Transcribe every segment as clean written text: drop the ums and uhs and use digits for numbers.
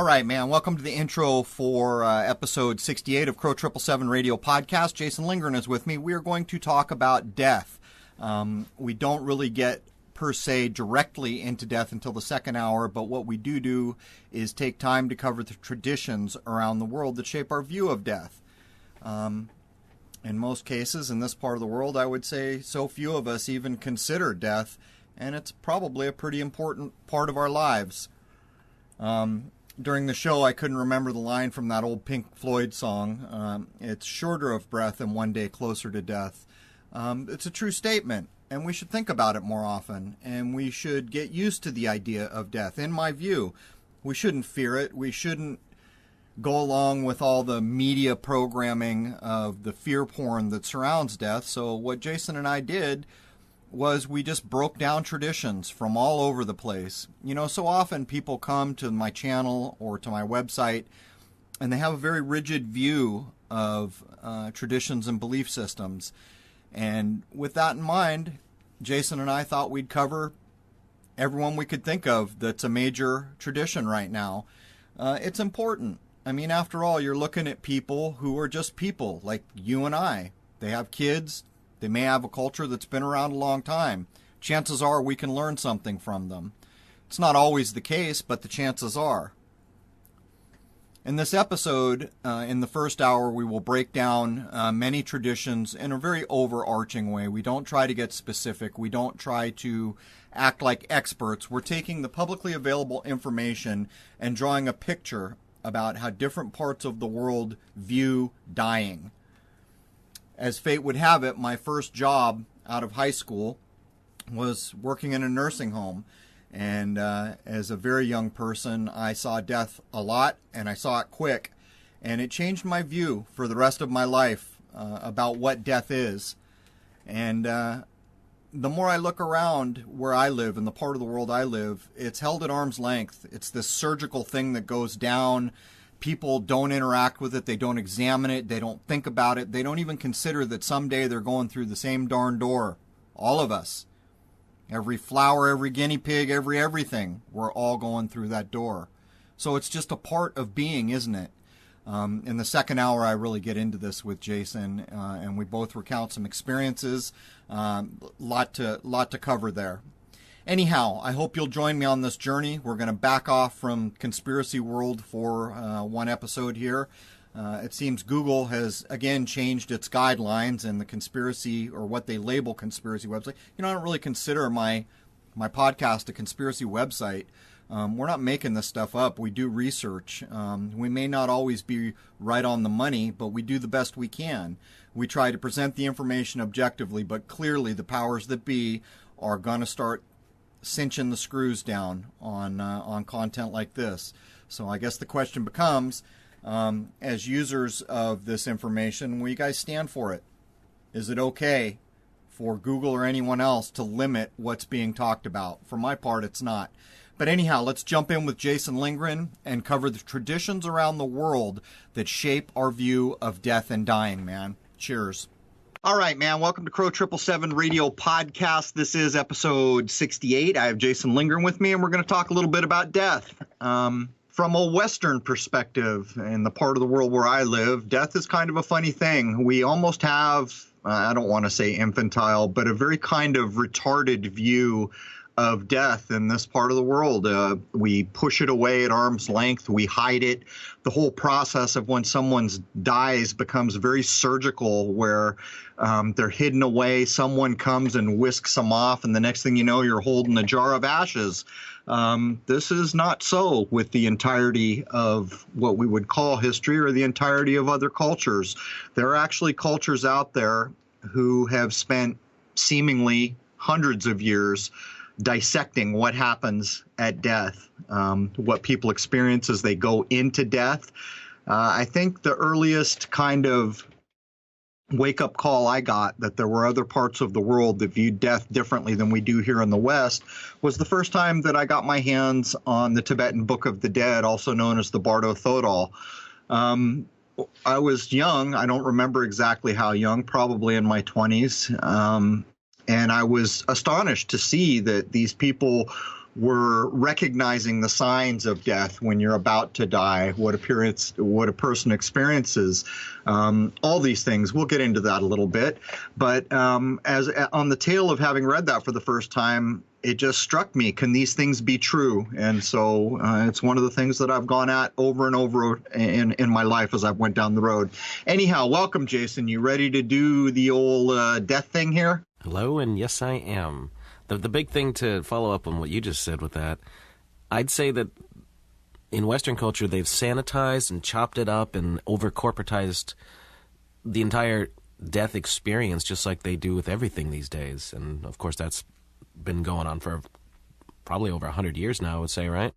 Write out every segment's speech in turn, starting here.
All right, man. Welcome to the intro for episode 68 of Crow 777 Radio Podcast. Jason Lindgren is with me. We are going to talk about death. We don't really get, per se, directly into death until the second hour, but what we do is take time to cover the traditions around the world that shape our view of death. In most cases, in this part of the world, I would say so few of us even consider death, and it's probably a pretty important part of our lives. During the show, I couldn't remember the line from that old Pink Floyd song. It's shorter of breath and one day closer to death. It's a true statement, and we should think about it more often, and we should get used to the idea of death. In my view, we shouldn't fear it. We shouldn't go along with all the media programming of the fear porn that surrounds death. So what Jason and I did was we just broke down traditions from all over the place. You know, so often people come to my channel or to my website and they have a very rigid view of traditions and belief systems. And with that in mind, Jason and I thought we'd cover everyone we could think of that's a major tradition right now. It's important. I mean, after all, you're looking at people who are just people like you and I. They have kids. They may have a culture that's been around a long time. Chances are we can learn something from them. It's not always the case, but the chances are. In this episode, in the first hour, we will break down many traditions in a very overarching way. We don't try to get specific. We don't try to act like experts. We're taking the publicly available information and drawing a picture about how different parts of the world view dying. As fate would have it, my first job out of high school was working in a nursing home. And as a very young person, I saw death a lot, and I saw it quick. And it changed my view for the rest of my life about what death is. And the more I look around where I live, in the part of the world I live, it's held at arm's length. It's this surgical thing that goes down. People don't interact with it. They don't examine it. They don't think about it. They don't even consider that someday they're going through the same darn door. All of us. Every flower, every guinea pig, everything. We're all going through that door. So it's just a part of being, isn't it? In the second hour, I really get into this with Jason, and we both recount some experiences. Lot to cover there. Anyhow, I hope you'll join me on this journey. We're going to back off from Conspiracy World for one episode here. It seems Google has, again, changed its guidelines and the conspiracy, or what they label conspiracy website. You know, I don't really consider my podcast a conspiracy website. We're not making this stuff up. We do research. We may not always be right on the money, but we do the best we can. We try to present the information objectively, but clearly the powers that be are going to start cinching the screws down on content like this. So I guess the question becomes, as users of this information, will you guys stand for it? Is it okay for Google or anyone else to limit what's being talked about? For my part, it's not. But anyhow, let's jump in with Jason Lindgren and cover the traditions around the world that shape our view of death and dying, man. Cheers. All right, man. Welcome to Crow 777 Radio Podcast. This is episode 68. I have Jason Lindgren with me, and we're going to talk a little bit about death. From a Western perspective, in the part of the world where I live, death is kind of a funny thing. We almost have, I don't want to say infantile, but a very kind of retarded view of death in this part of the world. We push it away at arm's length. We hide it. The whole process of when someone dies becomes very surgical, where they're hidden away. Someone comes and whisks them off, and the next thing you know, you're holding a jar of ashes. This is not so with the entirety of what we would call history, or the entirety of other cultures. There are actually cultures out there who have spent seemingly hundreds of years dissecting what happens at death, what people experience as they go into death. I think the earliest kind of wake-up call I got that there were other parts of the world that viewed death differently than we do here in the West was the first time that I got my hands on the Tibetan Book of the Dead, also known as the Bardo Thodol. I was young. I don't remember exactly how young, probably in my 20s. And I was astonished to see that these people we're recognizing the signs of death when you're about to die, what a person experiences, all these things. We'll get into that a little bit. But as on the tail of having read that for the first time, it just struck me, can these things be true? And so it's one of the things that I've gone at over and over in my life as I've went down the road. Anyhow, welcome, Jason. You ready to do the old death thing here? Hello, and yes, I am. The big thing to follow up on what you just said with that, I'd say that in Western culture, they've sanitized and chopped it up and over-corporatized the entire death experience, just like they do with everything these days. And, of course, that's been going on for probably over 100 years now, I would say, right?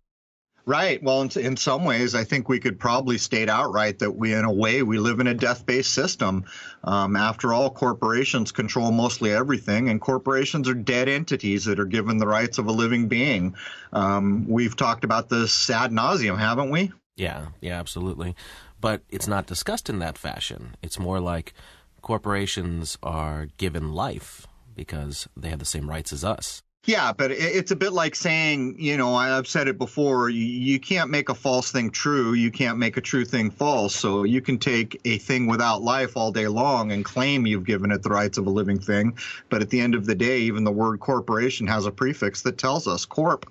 Right. Well, in some ways, I think we could probably state outright that in a way, we live in a death-based system. After all, corporations control mostly everything, and corporations are dead entities that are given the rights of a living being. We've talked about this ad nauseum, haven't we? Yeah, absolutely. But it's not discussed in that fashion. It's more like corporations are given life because they have the same rights as us. Yeah, but it's a bit like saying, I've said it before, you can't make a false thing true. You can't make a true thing false. So you can take a thing without life all day long and claim you've given it the rights of a living thing. But at the end of the day, even the word corporation has a prefix that tells us corp,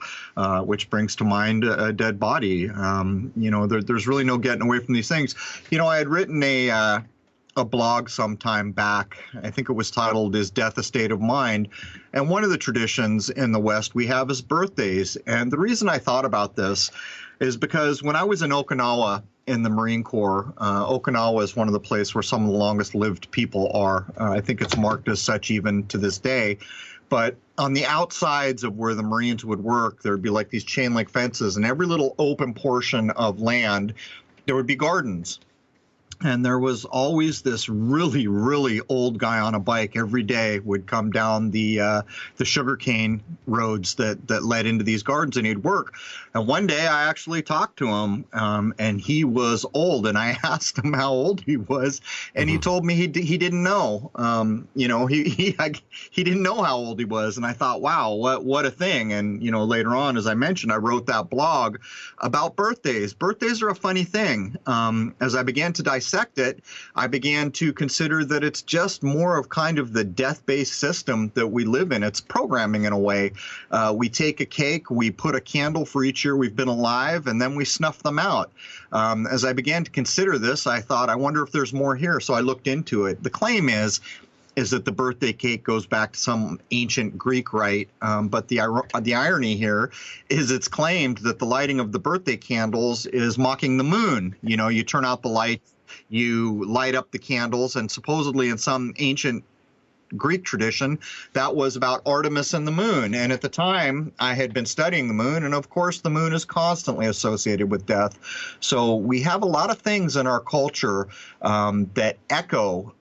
which brings to mind a dead body. There's really no getting away from these things. I had written a blog some time back. I think it was titled, Is Death a State of Mind? And one of the traditions in the West we have is birthdays. And the reason I thought about this is because when I was in Okinawa in the Marine Corps, Okinawa is one of the places where some of the longest lived people are. I think it's marked as such even to this day. But on the outsides of where the Marines would work, there would be like these chain link fences, and every little open portion of land, there would be gardens. And there was always this really, really old guy on a bike every day would come down the sugarcane roads that led into these gardens, and he'd work. And one day I actually talked to him, and he was old. And I asked him how old he was, and he told me he didn't know. He didn't know how old he was. And I thought, wow, what a thing. And later on, as I mentioned, I wrote that blog about birthdays. Birthdays are a funny thing. As I began to dissect it, I began to consider that it's just more of kind of the death-based system that we live in. It's programming in a way. We take a cake, we put a candle for each year we've been alive, and then we snuff them out. As I began to consider this, I thought, I wonder if there's more here. So I looked into it. The claim is that the birthday cake goes back to some ancient Greek rite. But the irony here is it's claimed that the lighting of the birthday candles is mocking the moon. You turn out the lights, you light up the candles, and supposedly in some ancient Greek tradition, that was about Artemis and the moon. And at the time, I had been studying the moon, and of course, the moon is constantly associated with death. So we have a lot of things in our culture that echo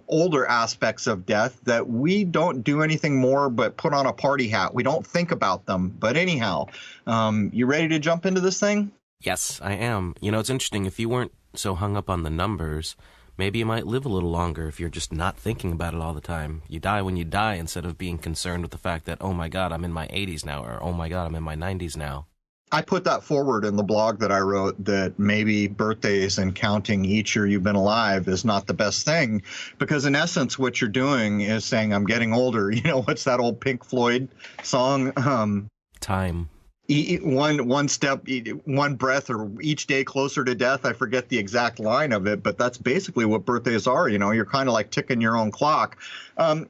older aspects of death that we don't do anything more but put on a party hat. We don't think about them. But anyhow, you ready to jump into this thing? Yes, I am. It's interesting. If you weren't so hung up on the numbers, maybe you might live a little longer if you're just not thinking about it all the time. You die when you die instead of being concerned with the fact that, oh my God, I'm in my 80s now, or oh my God, I'm in my 90s now. I put that forward in the blog that I wrote, that maybe birthdays and counting each year you've been alive is not the best thing, because in essence what you're doing is saying, I'm getting older. What's that old Pink Floyd song? Time. One step, one breath, or each day closer to death. I forget the exact line of it, but that's basically what birthdays are. You're kind of like ticking your own clock.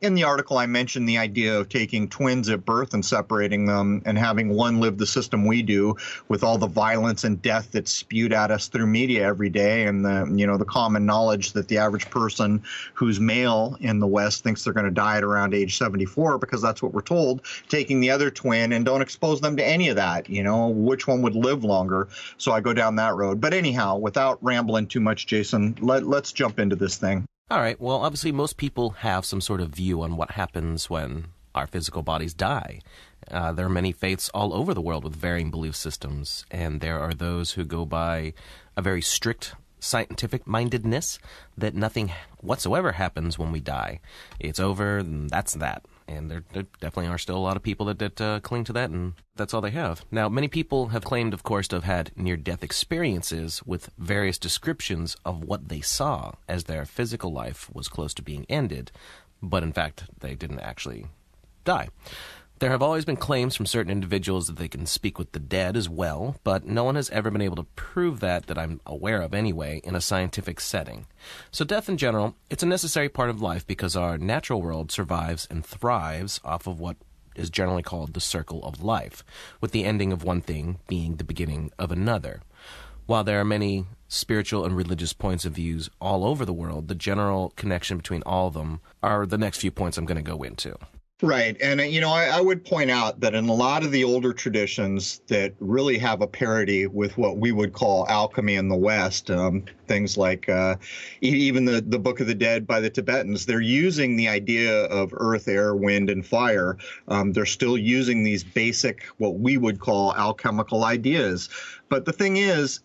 In the article, I mentioned the idea of taking twins at birth and separating them and having one live the system we do, with all the violence and death that's spewed at us through media every day, and the common knowledge that the average person who's male in the West thinks they're going to die at around age 74 because that's what we're told. Taking the other twin and don't expose them to any of that. Which one would live longer? So I go down that road. But anyhow, without rambling too much, Jason, let's jump into this thing. All right. Well, obviously, most people have some sort of view on what happens when our physical bodies die. There are many faiths all over the world with varying belief systems, and there are those who go by a very strict scientific mindedness that nothing whatsoever happens when we die. It's over, and that's that. And there definitely are still a lot of people that cling to that, and that's all they have. Now, many people have claimed, of course, to have had near-death experiences with various descriptions of what they saw as their physical life was close to being ended, but in fact, they didn't actually die. There have always been claims from certain individuals that they can speak with the dead as well, but no one has ever been able to prove that I'm aware of anyway, in a scientific setting. So death in general, it's a necessary part of life because our natural world survives and thrives off of what is generally called the circle of life, with the ending of one thing being the beginning of another. While there are many spiritual and religious points of views all over the world, the general connection between all of them are the next few points I'm going to go into. Right. And, I would point out that in a lot of the older traditions that really have a parity with what we would call alchemy in the West, things like even the Book of the Dead by the Tibetans, they're using the idea of earth, air, wind, and fire. They're still using these basic, what we would call alchemical ideas. But the thing is,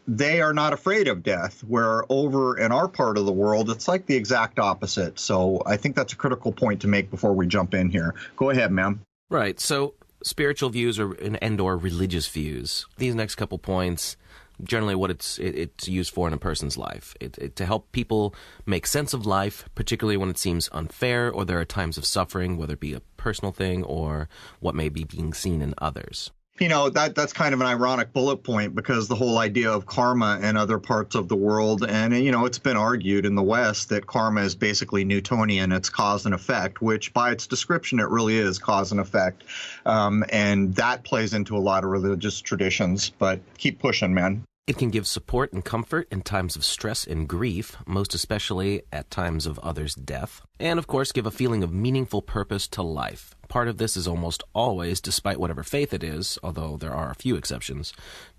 they are not afraid of death, where over in our part of the world, it's like the exact opposite. So I think that's a critical point to make before we jump in here. Go ahead, ma'am. Right. So spiritual views and/or religious views. These next couple points, generally what it's used for in a person's life. To help people make sense of life, particularly when it seems unfair or there are times of suffering, whether it be a personal thing or what may be being seen in others. That's kind of an ironic bullet point because the whole idea of karma in other parts of the world, and, it's been argued in the West that karma is basically Newtonian. It's cause and effect, which by its description, it really is cause and effect. And that plays into a lot of religious traditions. But keep pushing, man. It can give support and comfort in times of stress and grief, most especially at times of others' death. And, of course, give a feeling of meaningful purpose to life. Part of this is almost always, despite whatever faith it is, although there are a few exceptions,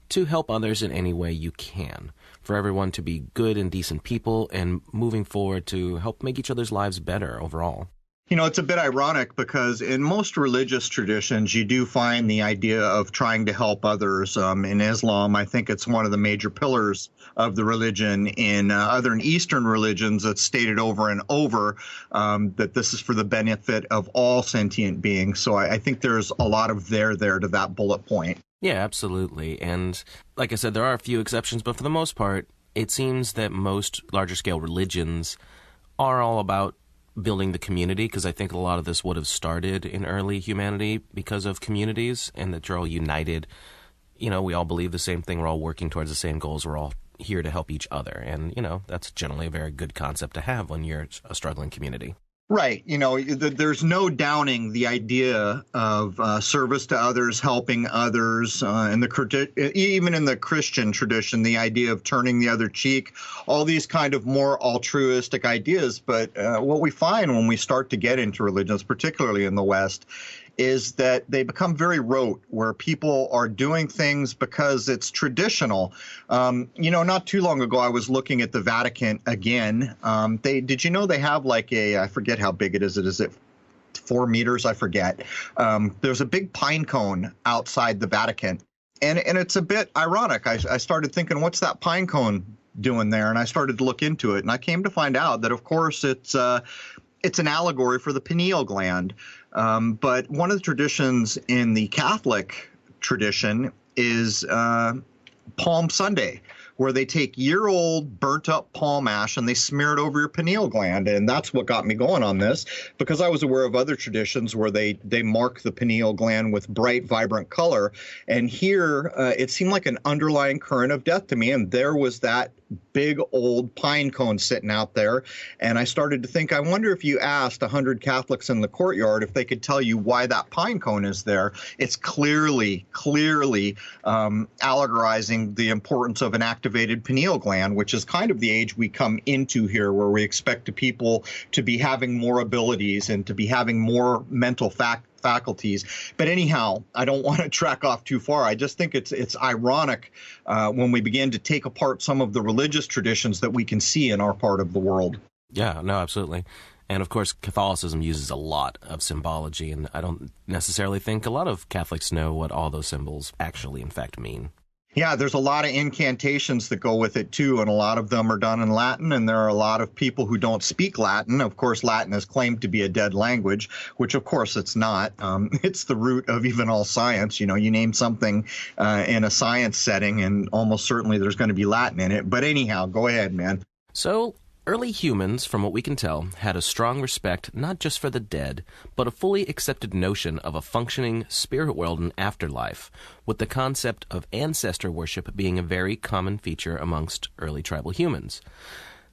to help others in any way you can. For everyone to be good and decent people and moving forward to help make each other's lives better overall. It's a bit ironic because in most religious traditions, you do find the idea of trying to help others. In Islam, I think it's one of the major pillars of the religion. In other Eastern religions, it's stated over and over that this is for the benefit of all sentient beings. So I think there's a lot of there to that bullet point. Yeah, absolutely. And like I said, there are a few exceptions, but for the most part, it seems that most larger scale religions are all about building the community, because I think a lot of this would have started in early humanity because of communities and that you're all united. We all believe the same thing. We're all working towards the same goals. We're all here to help each other. And, that's generally a very good concept to have when you're a struggling community. Right. There's no downing the idea of service to others, helping others, and even in the Christian tradition, the idea of turning the other cheek, all these kind of more altruistic ideas. But what we find when we start to get into religions, particularly in the West, is that they become very rote, where people are doing things because it's traditional. Not too long ago, I was looking at the Vatican again. Did you know they have like I forget how big it is. Is it 4 meters? I forget. There's a big pine cone outside the Vatican. And it's a bit ironic. I started thinking, what's that pine cone doing there? And I started to look into it. And I came to find out that, of course, it's an allegory for the pineal gland. But one of the traditions in the Catholic tradition is Palm Sunday, where they take year-old burnt-up palm ash and they smear it over your pineal gland. And that's what got me going on this, because I was aware of other traditions where they mark the pineal gland with bright, vibrant color. And here, it seemed like an underlying current of death to me. And there was that big old pine cone sitting out there. And I started to think, I wonder if you asked 100 Catholics in the courtyard if they could tell you why that pine cone is there. It's clearly allegorizing the importance of an activated pineal gland, which is kind of the age we come into here, where we expect people to be having more abilities and to be having more mental faculties. But anyhow, I don't want to track off too far. I just think it's ironic when we begin to take apart some of the religious traditions that we can see in our part of the world. Yeah, no, absolutely. And of course, Catholicism uses a lot of symbology, and I don't necessarily think a lot of Catholics know what all those symbols actually, in fact, mean. Yeah, there's a lot of incantations that go with it too, and a lot of them are done in Latin, and there are a lot of people who don't speak Latin. Of course, Latin is claimed to be a dead language, which of course it's not. It's the root of even all science. You know, you name something in a science setting, and almost certainly there's going to be Latin in it. But anyhow, go ahead, man. So, early humans, from what we can tell, had a strong respect not just for the dead, but a fully accepted notion of a functioning spirit world and afterlife, with the concept of ancestor worship being a very common feature amongst early tribal humans.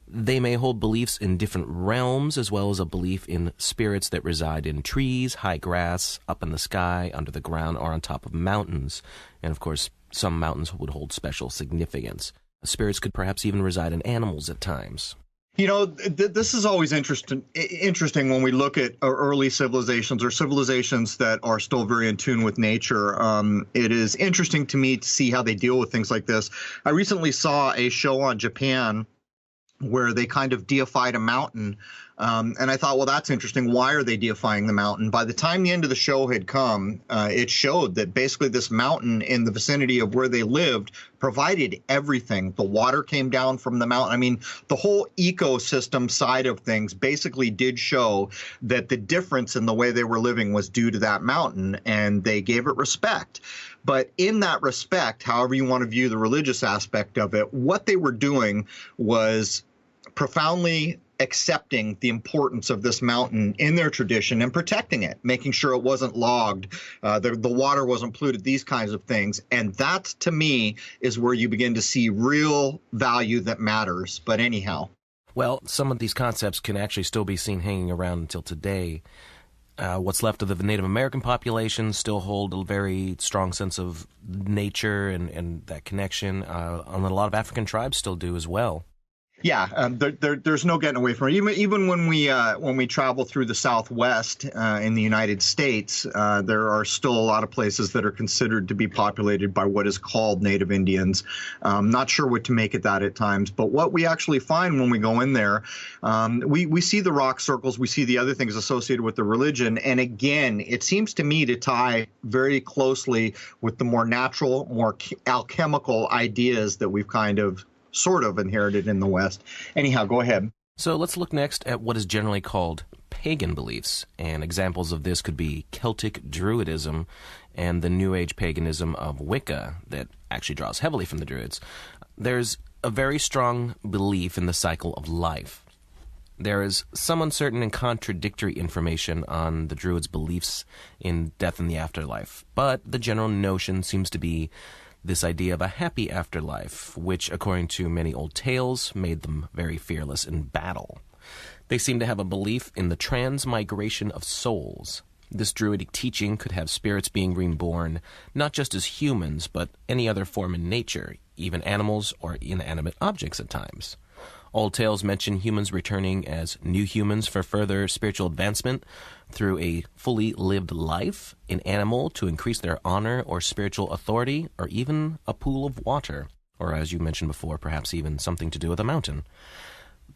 They may hold beliefs in different realms, as well as a belief in spirits that reside in trees, high grass, up in the sky, under the ground, or on top of mountains. And of course, some mountains would hold special significance. Spirits could perhaps even reside in animals at times. You know, this is always interesting when we look at early civilizations or civilizations that are still very in tune with nature. It is interesting to me to see how they deal with things like this. I recently saw a show on Japan where they kind of deified a mountain. And I thought, well, that's interesting. Why are they deifying the mountain? By the time the end of the show had come, it showed that basically this mountain in the vicinity of where they lived provided everything. The water came down from the mountain. I mean, the whole ecosystem side of things basically did show that the difference in the way they were living was due to that mountain, and they gave it respect. But in that respect, however you want to view the religious aspect of it, what they were doing was profoundly accepting the importance of this mountain in their tradition and protecting it, making sure it wasn't logged, the water wasn't polluted, these kinds of things. And that, to me, is where you begin to see real value that matters. But anyhow. Well, some of these concepts can actually still be seen hanging around until today. What's left of the Native American population still hold a very strong sense of nature and that connection. And a lot of African tribes still do as well. Yeah, there's no getting away from it. Even when we travel through the Southwest in the United States, there are still a lot of places that are considered to be populated by what is called Native Indians. Not sure what to make of that at times, but what we actually find when we go in there, we see the rock circles, we see the other things associated with the religion, and again, it seems to me to tie very closely with the more natural, more alchemical ideas that we've kind of sort of inherited in the West. Anyhow, go ahead. So let's look next at what is generally called pagan beliefs, and examples of this could be Celtic Druidism and the New Age paganism of Wicca that actually draws heavily from the Druids. There's a very strong belief in the cycle of life. There is some uncertain and contradictory information on the Druids' beliefs in death and the afterlife, but the general notion seems to be this idea of a happy afterlife, which, according to many old tales, made them very fearless in battle. They seem to have a belief in the transmigration of souls. This druidic teaching could have spirits being reborn, not just as humans, but any other form in nature, even animals or inanimate objects at times. Old tales mention humans returning as new humans for further spiritual advancement through a fully lived life, an animal to increase their honor or spiritual authority, or even a pool of water, or as you mentioned before, perhaps even something to do with a mountain.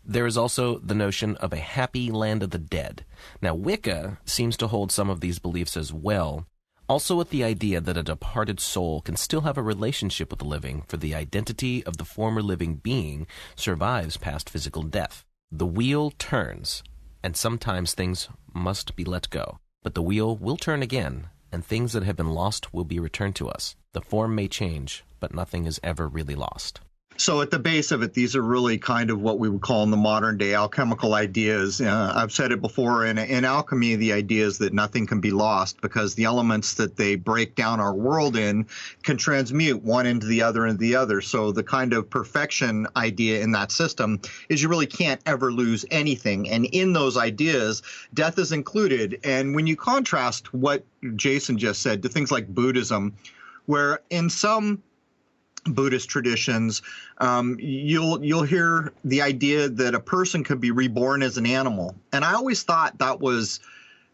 There is also the notion of a happy land of the dead. Now, Wicca seems to hold some of these beliefs as well, also with the idea that a departed soul can still have a relationship with the living, for the identity of the former living being survives past physical death. The wheel turns, and sometimes things must be let go. But the wheel will turn again, and things that have been lost will be returned to us. The form may change, but nothing is ever really lost. So at the base of it, these are really kind of what we would call in the modern day alchemical ideas. I've said it before, in alchemy, the idea is that nothing can be lost because the elements that they break down our world in can transmute one into the other and the other. So the kind of perfection idea in that system is you really can't ever lose anything. And in those ideas, death is included. And when you contrast what Jason just said to things like Buddhism, where in some Buddhist traditions, you'll hear the idea that a person could be reborn as an animal. And I always thought that was,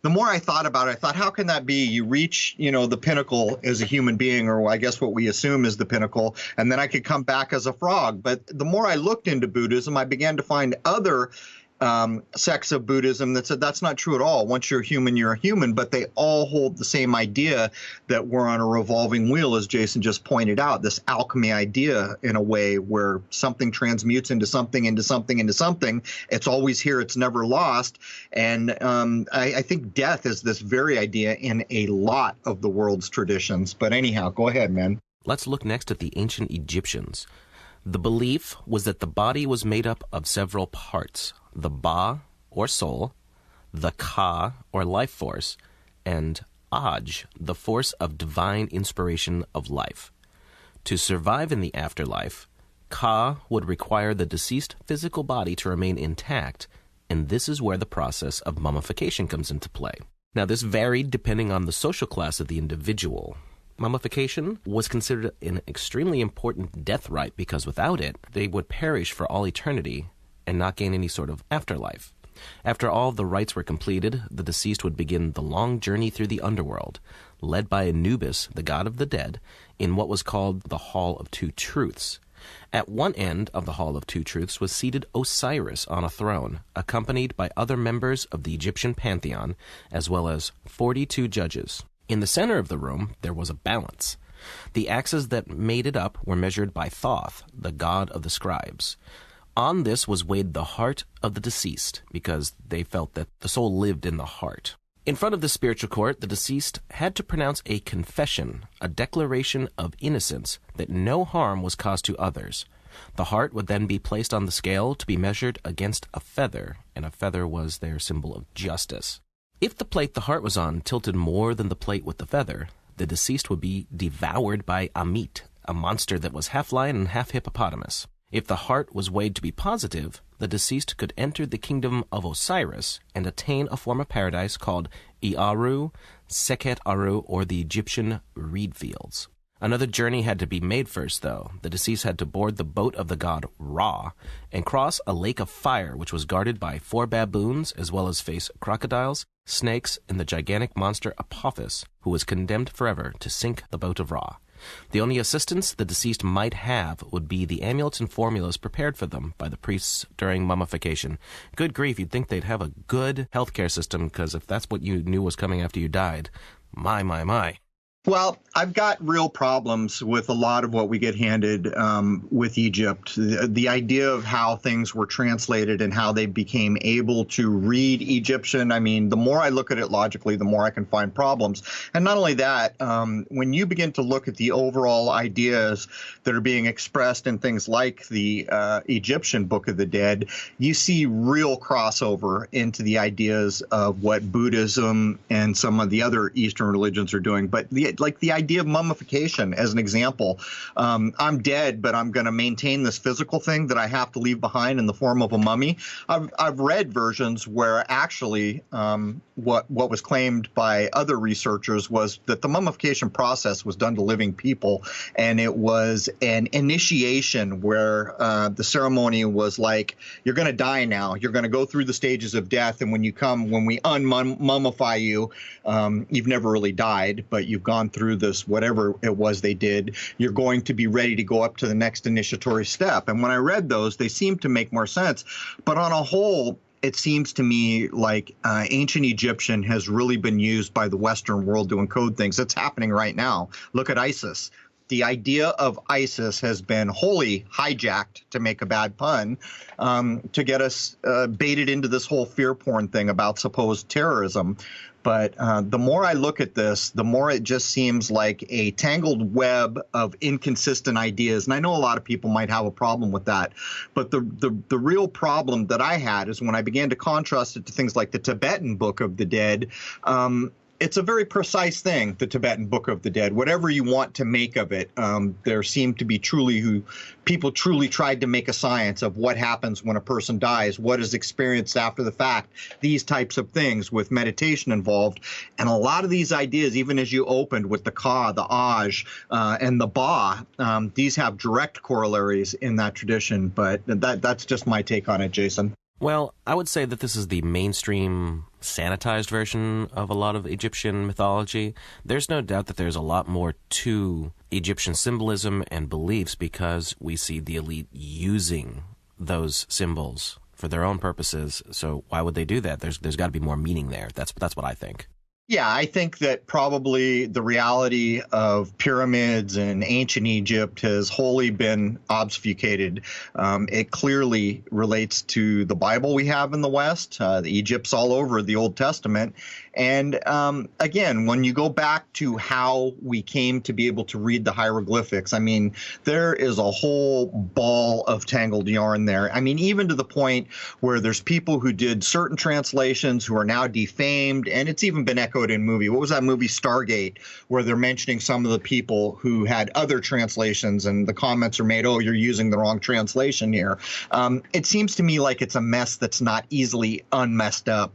the more I thought about it, I thought, how can that be? You reach, the pinnacle as a human being, or I guess what we assume is the pinnacle, and then I could come back as a frog. But the more I looked into Buddhism, I began to find other sects of Buddhism that said that's not true at all. Once you're human, you're a human, but they all hold the same idea that we're on a revolving wheel, as Jason just pointed out, this alchemy idea in a way where something transmutes into something, into something, into something. It's always here. It's never lost. And I think death is this very idea in a lot of the world's traditions. But anyhow, go ahead, man. Let's look next at the ancient Egyptians. The belief was that the body was made up of several parts: the Ba, or soul, the Ka, or life force, and Aj, the force of divine inspiration of life. To survive in the afterlife, Ka would require the deceased physical body to remain intact, and this is where the process of mummification comes into play. Now, this varied depending on the social class of the individual. Mummification was considered an extremely important death rite because without it, they would perish for all eternity and not gain any sort of afterlife. After all the rites were completed, the deceased would begin the long journey through the underworld, led by Anubis, the god of the dead, in what was called the Hall of Two Truths. At one end of the Hall of Two Truths was seated Osiris on a throne, accompanied by other members of the Egyptian pantheon, as well as 42 judges. In the center of the room, there was a balance. The axes that made it up were measured by Thoth, the god of the scribes. On this was weighed the heart of the deceased, because they felt that the soul lived in the heart. In front of the spiritual court, the deceased had to pronounce a confession, a declaration of innocence that no harm was caused to others. The heart would then be placed on the scale to be measured against a feather, and a feather was their symbol of justice. If the plate the heart was on tilted more than the plate with the feather, the deceased would be devoured by Amit, a monster that was half lion and half hippopotamus. If the heart was weighed to be positive, the deceased could enter the kingdom of Osiris and attain a form of paradise called Iaru, Sekhet Aru, or the Egyptian reed fields. Another journey had to be made first, though. The deceased had to board the boat of the god Ra and cross a lake of fire, which was guarded by 4 baboons, as well as face crocodiles, snakes, and the gigantic monster Apophis, who was condemned forever to sink the boat of Ra. The only assistance the deceased might have would be the amulets and formulas prepared for them by the priests during mummification. Good grief, you'd think they'd have a good healthcare system, because if that's what you knew was coming after you died, my. Well, I've got real problems with a lot of what we get handed with Egypt. The idea of how things were translated and how they became able to read Egyptian. I mean, the more I look at it logically, the more I can find problems. And not only that, when you begin to look at the overall ideas that are being expressed in things like the Egyptian Book of the Dead, you see real crossover into the ideas of what Buddhism and some of the other Eastern religions are doing. But the idea of mummification, as an example, I'm dead, but I'm going to maintain this physical thing that I have to leave behind in the form of a mummy. I've read versions where actually what was claimed by other researchers was that the mummification process was done to living people, and it was an initiation where the ceremony was like, you're going to die now. You're going to go through the stages of death, and when we unmummify you, you've never really died, but you've gone through this, whatever it was they did. You're going to be ready to go up to the next initiatory step. And when I read those, they seemed to make more sense. But on a whole, it seems to me like ancient Egyptian has really been used by the Western world to encode things. That's happening right now. Look at ISIS. The idea of ISIS has been wholly hijacked, to make a bad pun, to get us baited into this whole fear porn thing about supposed terrorism. But the more I look at this, the more it just seems like a tangled web of inconsistent ideas. And I know a lot of people might have a problem with that. But the real problem that I had is when I began to contrast it to things like the Tibetan Book of the Dead. It's a very precise thing, the Tibetan Book of the Dead. Whatever you want to make of it, there seemed to be people truly tried to make a science of what happens when a person dies, what is experienced after the fact, these types of things with meditation involved. And a lot of these ideas, even as you opened with the Ka, the Aj, and the Ba, these have direct corollaries in that tradition. But that's just my take on it, Jason. Well, I would say that this is the mainstream sanitized version of a lot of Egyptian mythology. There's no doubt that there's a lot more to Egyptian symbolism and beliefs because we see the elite using those symbols for their own purposes. So why would they do that? There's got to be more meaning there. That's what I think. Yeah, I think that probably the reality of pyramids in ancient Egypt has wholly been obfuscated. It clearly relates to the Bible we have in the West. The Egypt's all over the Old Testament. And again, when you go back to how we came to be able to read the hieroglyphics, I mean, there is a whole ball of tangled yarn there. I mean, even to the point where there's people who did certain translations who are now defamed, and it's even been echoed in movie. What was that movie, Stargate, where they're mentioning some of the people who had other translations, and the comments are made, oh, you're using the wrong translation here. It seems to me like it's a mess that's not easily unmessed up,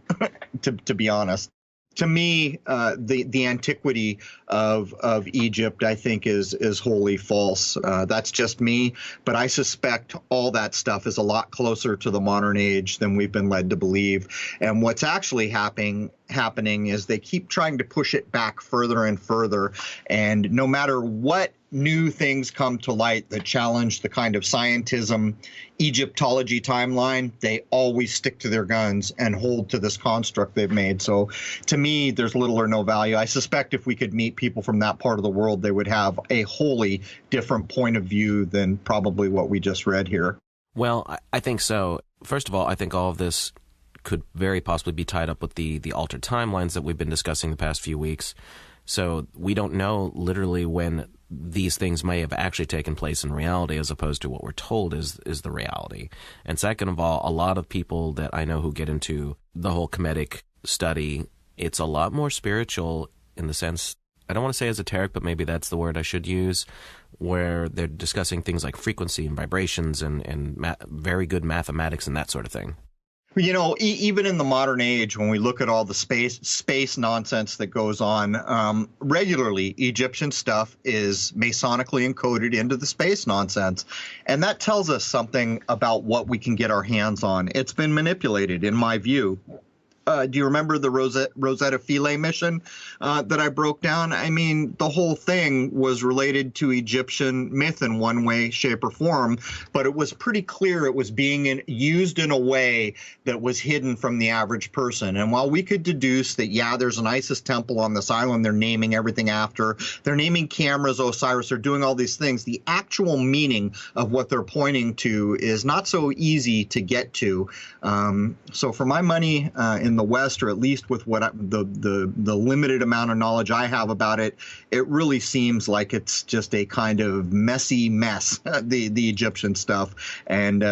to be honest. To me, the antiquity of Egypt, I think, is wholly false. That's just me, but I suspect all that stuff is a lot closer to the modern age than we've been led to believe. And what's actually happening is they keep trying to push it back further and further. And no matter what new things come to light that challenge the kind of scientism, Egyptology timeline, they always stick to their guns and hold to this construct they've made. So to me, there's little or no value. I suspect if we could meet people from that part of the world, they would have a wholly different point of view than probably what we just read here. Well, I think so. First of all, I think all of this could very possibly be tied up with the altered timelines that we've been discussing the past few weeks. So we don't know literally when these things may have actually taken place in reality as opposed to what we're told is the reality. And second of all, a lot of people that I know who get into the whole Kemetic study, it's a lot more spiritual in the sense, I don't want to say esoteric, but maybe that's the word I should use, where they're discussing things like frequency and vibrations and very good mathematics and that sort of thing. You know, even in the modern age, when we look at all the space nonsense that goes on, regularly, Egyptian stuff is Masonically encoded into the space nonsense. And that tells us something about what we can get our hands on. It's been manipulated, in my view. Do you remember the Rosetta Philae mission that I broke down? I mean, the whole thing was related to Egyptian myth in one way, shape, or form, but it was pretty clear it was being used in a way that was hidden from the average person. And while we could deduce that, yeah, there's an Isis temple on this island they're naming everything after, they're naming cameras, Osiris, they're doing all these things, the actual meaning of what they're pointing to is not so easy to get to. So for my money, in the West, or at least with what the limited amount of knowledge I have about it, it really seems like it's just a kind of messy mess, the Egyptian stuff. And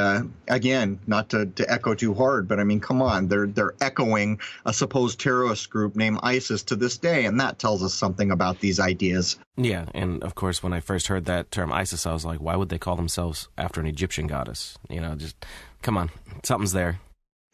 again, not to echo too hard, but I mean, come on, they're echoing a supposed terrorist group named ISIS to this day, and that tells us something about these ideas. Yeah, and of course, when I first heard that term ISIS, I was like, why would they call themselves after an Egyptian goddess? You know, just come on, something's there.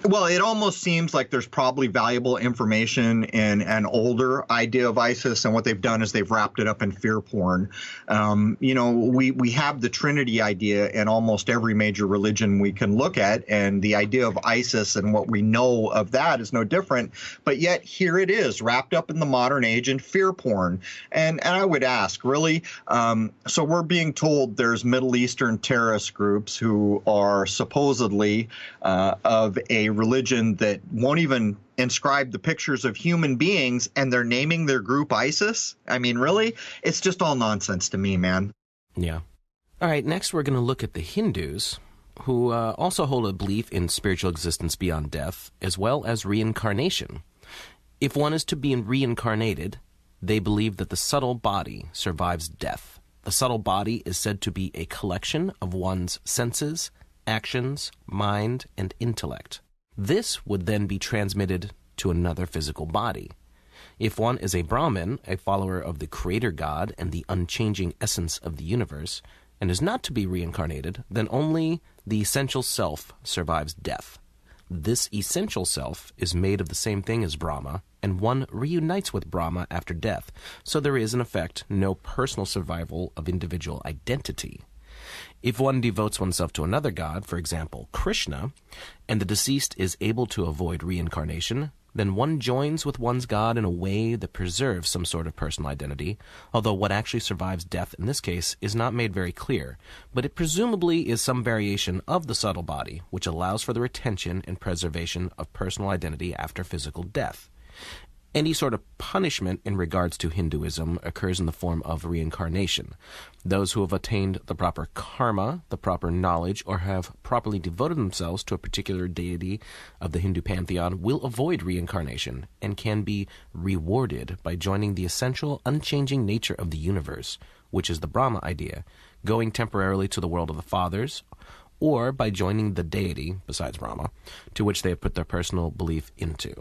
Well, it almost seems like there's probably valuable information in an older idea of ISIS, and what they've done is they've wrapped it up in fear porn. You know, we have the Trinity idea in almost every major religion we can look at, and the idea of ISIS and what we know of that is no different. But yet here it is, wrapped up in the modern age in fear porn. And I would ask, really? So we're being told there's Middle Eastern terrorist groups who are supposedly of a religion that won't even inscribe the pictures of human beings, and they're naming their group ISIS? I mean, really? It's just all nonsense to me, man. Yeah. All right, next we're going to look at the Hindus, who also hold a belief in spiritual existence beyond death, as well as reincarnation. If one is to be reincarnated, they believe that the subtle body survives death. The subtle body is said to be a collection of one's senses, actions, mind, and intellect. This would then be transmitted to another physical body. If one is a Brahmin, a follower of the Creator God and the unchanging essence of the universe, and is not to be reincarnated, then only the essential self survives death. This essential self is made of the same thing as Brahma, and one reunites with Brahma after death, so there is, in effect, no personal survival of individual identity. If one devotes oneself to another god, for example, Krishna, and the deceased is able to avoid reincarnation, then one joins with one's god in a way that preserves some sort of personal identity, although what actually survives death in this case is not made very clear, but it presumably is some variation of the subtle body, which allows for the retention and preservation of personal identity after physical death. Any sort of punishment in regards to Hinduism occurs in the form of reincarnation. Those who have attained the proper karma, the proper knowledge, or have properly devoted themselves to a particular deity of the Hindu pantheon will avoid reincarnation and can be rewarded by joining the essential, unchanging nature of the universe, which is the Brahma idea, going temporarily to the world of the fathers, or by joining the deity, besides Brahma, to which they have put their personal belief into.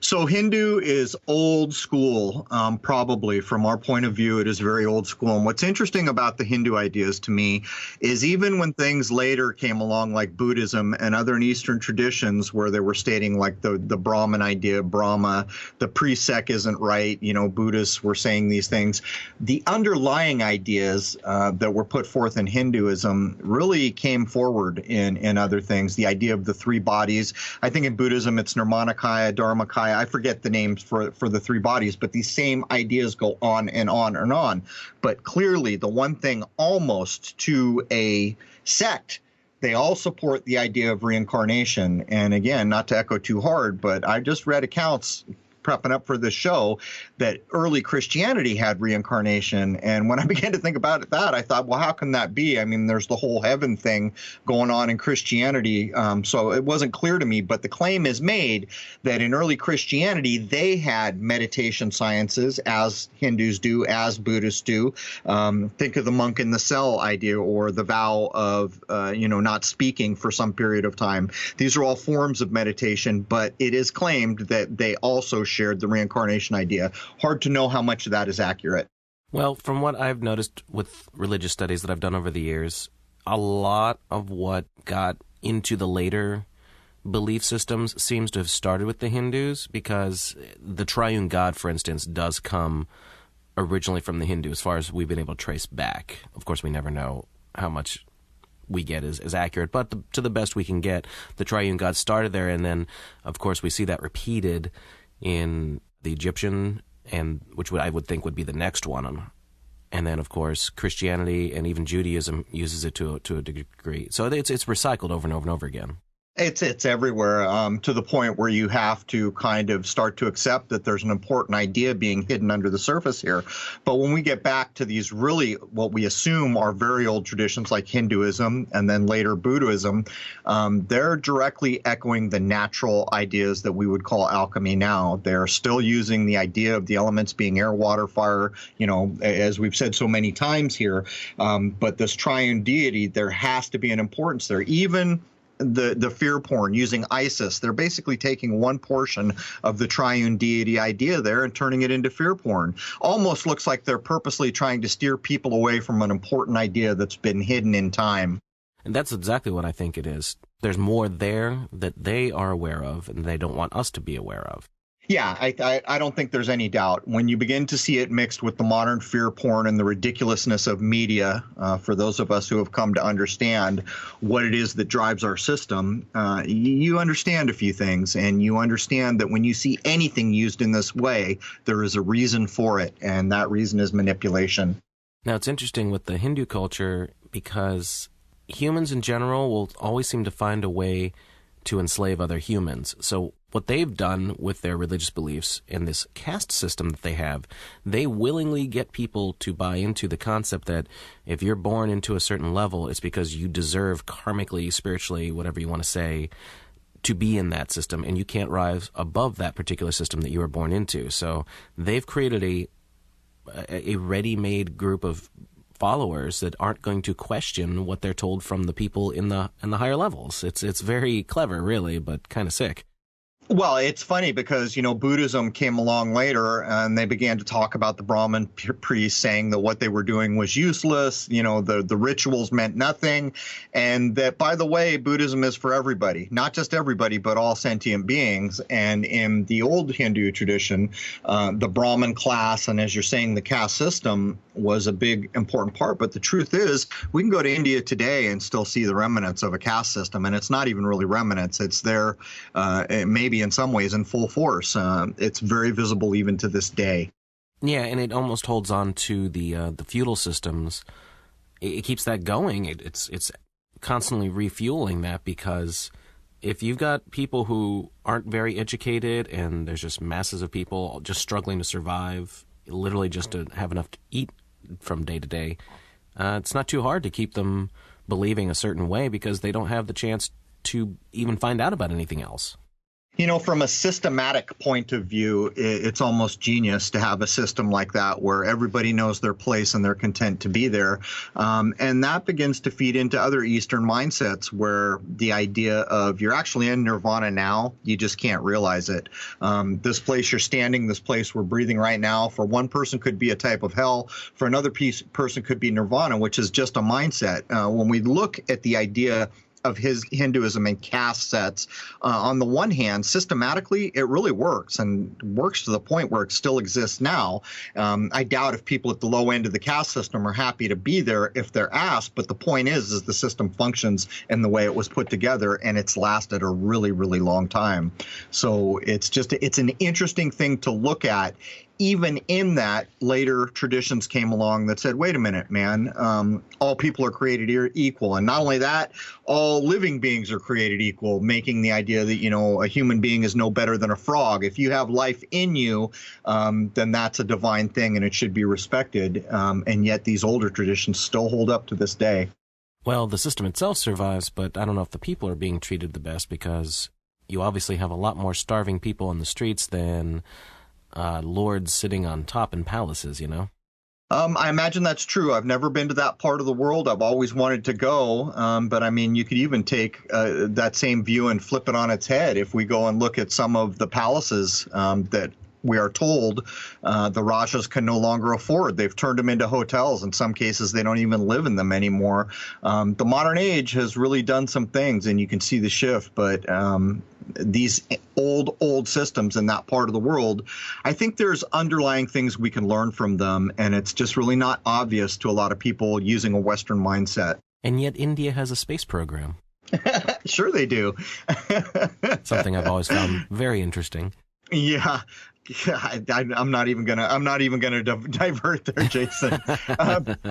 So Hindu is old school, probably from our point of view, it is very old school. And what's interesting about the Hindu ideas to me is even when things later came along like Buddhism and other Eastern traditions where they were stating like the Brahman idea, Brahma, the pre-sec isn't right, Buddhists were saying these things. The underlying ideas that were put forth in Hinduism really came forward in other things. The idea of the three bodies. I think in Buddhism it's Nirmanakaya, Dharmakaya. I forget the names for the three bodies, but these same ideas go on and on and on. But clearly, the one thing almost to a sect, they all support the idea of reincarnation. And again, not to echo too hard, but I just read accounts prepping up for this show that early Christianity had reincarnation. And when I began to think about that, I thought, well, how can that be? I mean, there's the whole heaven thing going on in Christianity. So it wasn't clear to me. But the claim is made that in early Christianity, they had meditation sciences as Hindus do, as Buddhists do. Think of the monk in the cell idea or the vow of, not speaking for some period of time. These are all forms of meditation, but it is claimed that they also shared the reincarnation idea. Hard to know how much of that is accurate. Well, from what I've noticed with religious studies that I've done over the years, a lot of what got into the later belief systems seems to have started with the Hindus, because the triune God, for instance, does come originally from the Hindu as far as we've been able to trace back. Of course, we never know how much we get is accurate, but to the best we can get, the triune God started there, and then, of course, we see that repeated in the Egyptian, and which I would think would be the next one. And then, of course, Christianity and even Judaism uses it to a degree. So it's recycled over and over and over again. It's everywhere, to the point where you have to kind of start to accept that there's an important idea being hidden under the surface here. But when we get back to these really what we assume are very old traditions like Hinduism and then later Buddhism, they're directly echoing the natural ideas that we would call alchemy now. They're still using the idea of the elements being air, water, fire, as we've said so many times here. But this triune deity, there has to be an importance there. Even the fear porn using ISIS, they're basically taking one portion of the triune deity idea there and turning it into fear porn. Almost looks like they're purposely trying to steer people away from an important idea that's been hidden in time. And that's exactly what I think it is. There's more there that they are aware of and they don't want us to be aware of. Yeah, I don't think there's any doubt. When you begin to see it mixed with the modern fear porn and the ridiculousness of media, for those of us who have come to understand what it is that drives our system, you understand a few things, and you understand that when you see anything used in this way, there is a reason for it, and that reason is manipulation. Now, it's interesting with the Hindu culture because humans in general will always seem to find a way to enslave other humans. So what they've done with their religious beliefs and this caste system that they have, they willingly get people to buy into the concept that if you're born into a certain level, it's because you deserve karmically, spiritually, whatever you want to say, to be in that system, and you can't rise above that particular system that you were born into. So they've created a ready-made group of followers that aren't going to question what they're told from the people in the higher levels. It's very clever, really, but kind of sick. Well, it's funny because, Buddhism came along later and they began to talk about the Brahmin priests saying that what they were doing was useless, the rituals meant nothing. And that, by the way, Buddhism is for everybody, not just everybody, but all sentient beings. And in the old Hindu tradition, the Brahmin class, and as you're saying, the caste system was a big, important part. But the truth is, we can go to India today and still see the remnants of a caste system. And it's not even really remnants. It's there, maybe in some ways in full force. It's very visible even to this day. Yeah, and it almost holds on to the feudal systems. It keeps that going. It's constantly refueling that, because if you've got people who aren't very educated and there's just masses of people just struggling to survive, literally just to have enough to eat from day to day, it's not too hard to keep them believing a certain way because they don't have the chance to even find out about anything else. From a systematic point of view, it's almost genius to have a system like that where everybody knows their place and they're content to be there. And that begins to feed into other Eastern mindsets where the idea of you're actually in nirvana now, you just can't realize it. This place you're standing, this place we're breathing right now, for one person could be a type of hell, for another person could be nirvana, which is just a mindset. When we look at the idea of his Hinduism and caste sets, on the one hand, systematically, it really works and works to the point where it still exists now. I doubt if people at the low end of the caste system are happy to be there if they're asked, but the point is the system functions in the way it was put together, and it's lasted a really, really long time. So it's an interesting thing to look at. Even in that, later traditions came along that said, wait a minute, man, all people are created equal. And not only that, all living beings are created equal, making the idea that, a human being is no better than a frog. If you have life in you, then that's a divine thing and it should be respected. And yet these older traditions still hold up to this day. Well, the system itself survives, but I don't know if the people are being treated the best, because you obviously have a lot more starving people on the streets than lords sitting on top in palaces, I imagine that's true. I've never been to that part of the world. I've always wanted to go. But I mean, you could even take that same view and flip it on its head. If we go and look at some of the palaces that we are told the Rajas can no longer afford. They've turned them into hotels. In some cases, they don't even live in them anymore. The modern age has really done some things, and you can see the shift. But these old systems in that part of the world, I think there's underlying things we can learn from them, and it's just really not obvious to a lot of people using a Western mindset. And yet India has a space program. Sure they do. Something I've always found very interesting. Yeah. I'm not even gonna divert there, Jason.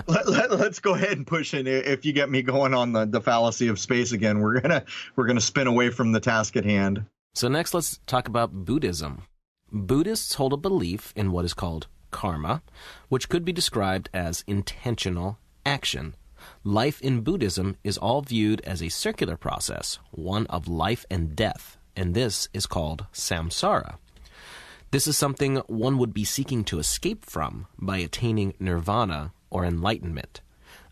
Let's go ahead and push in. If you get me going on the fallacy of space again, we're gonna spin away from the task at hand. So next, let's talk about Buddhism. Buddhists hold a belief in what is called karma, which could be described as intentional action. Life in Buddhism is all viewed as a circular process, one of life and death, and this is called samsara. This is something one would be seeking to escape from by attaining nirvana or enlightenment.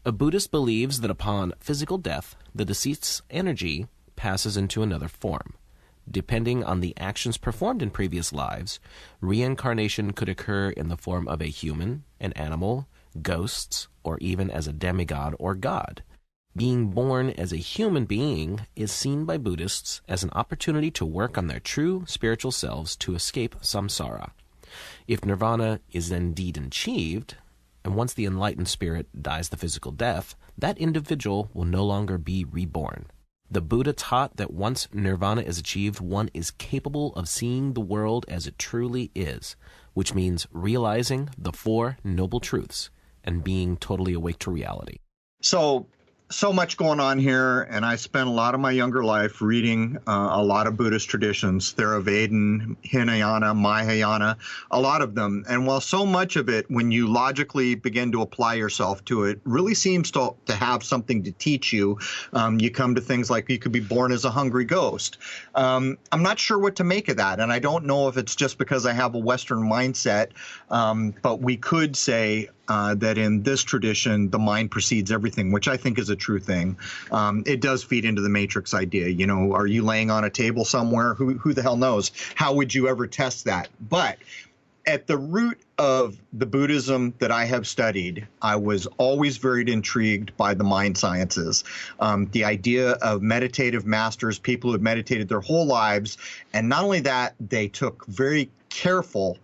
A Buddhist believes that upon physical death, the deceased's energy passes into another form. Depending on the actions performed in previous lives, reincarnation could occur in the form of a human, an animal, ghosts, or even as a demigod or god. Being born as a human being is seen by Buddhists as an opportunity to work on their true spiritual selves to escape samsara. If nirvana is indeed achieved, and once the enlightened spirit dies the physical death, that individual will no longer be reborn. The Buddha taught that once nirvana is achieved, one is capable of seeing the world as it truly is, which means realizing the Four Noble Truths and being totally awake to reality. So much going on here, and I spent a lot of my younger life reading a lot of Buddhist traditions, Theravada, Hinayana, Mahayana, a lot of them. And while so much of it, when you logically begin to apply yourself to it, really seems to have something to teach you, you come to things like you could be born as a hungry ghost. I'm not sure what to make of that, and I don't know if it's just because I have a Western mindset, but we could say that in this tradition, the mind precedes everything, which I think is a true thing. It does feed into the matrix idea. You know, are you laying on a table somewhere? Who the hell knows? How would you ever test that? But at the root of the Buddhism that I have studied, I was always very intrigued by the mind sciences. The idea of meditative masters, people who had meditated their whole lives. And not only that, they took very careful,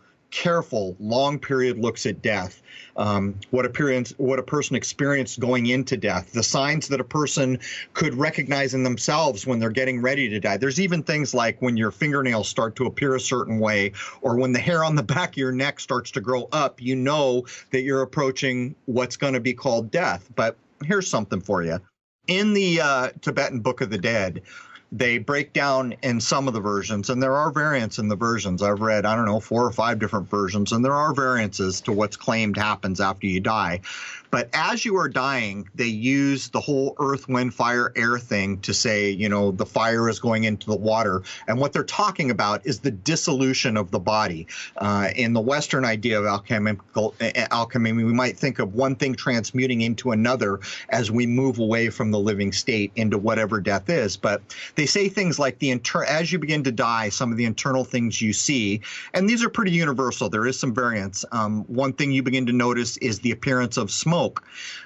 long period looks at death, what a person experienced going into death, the signs that a person could recognize in themselves when they're getting ready to die. There's even things like when your fingernails start to appear a certain way, or when the hair on the back of your neck starts to grow up, you know that you're approaching what's going to be called death. But here's something for you. In the Tibetan Book of the Dead, they break down in some of the versions, and there are variants in the versions. I've read, 4 or 5 different versions, and there are variances to what's claimed happens after you die. But as you are dying, they use the whole earth, wind, fire, air thing to say, you know, the fire is going into the water. And what they're talking about is the dissolution of the body. In the Western idea of alchemy, we might think of one thing transmuting into another as we move away from the living state into whatever death is. But they say things like as you begin to die, some of the internal things you see, and these are pretty universal. There is some variance. One thing you begin to notice is the appearance of smoke.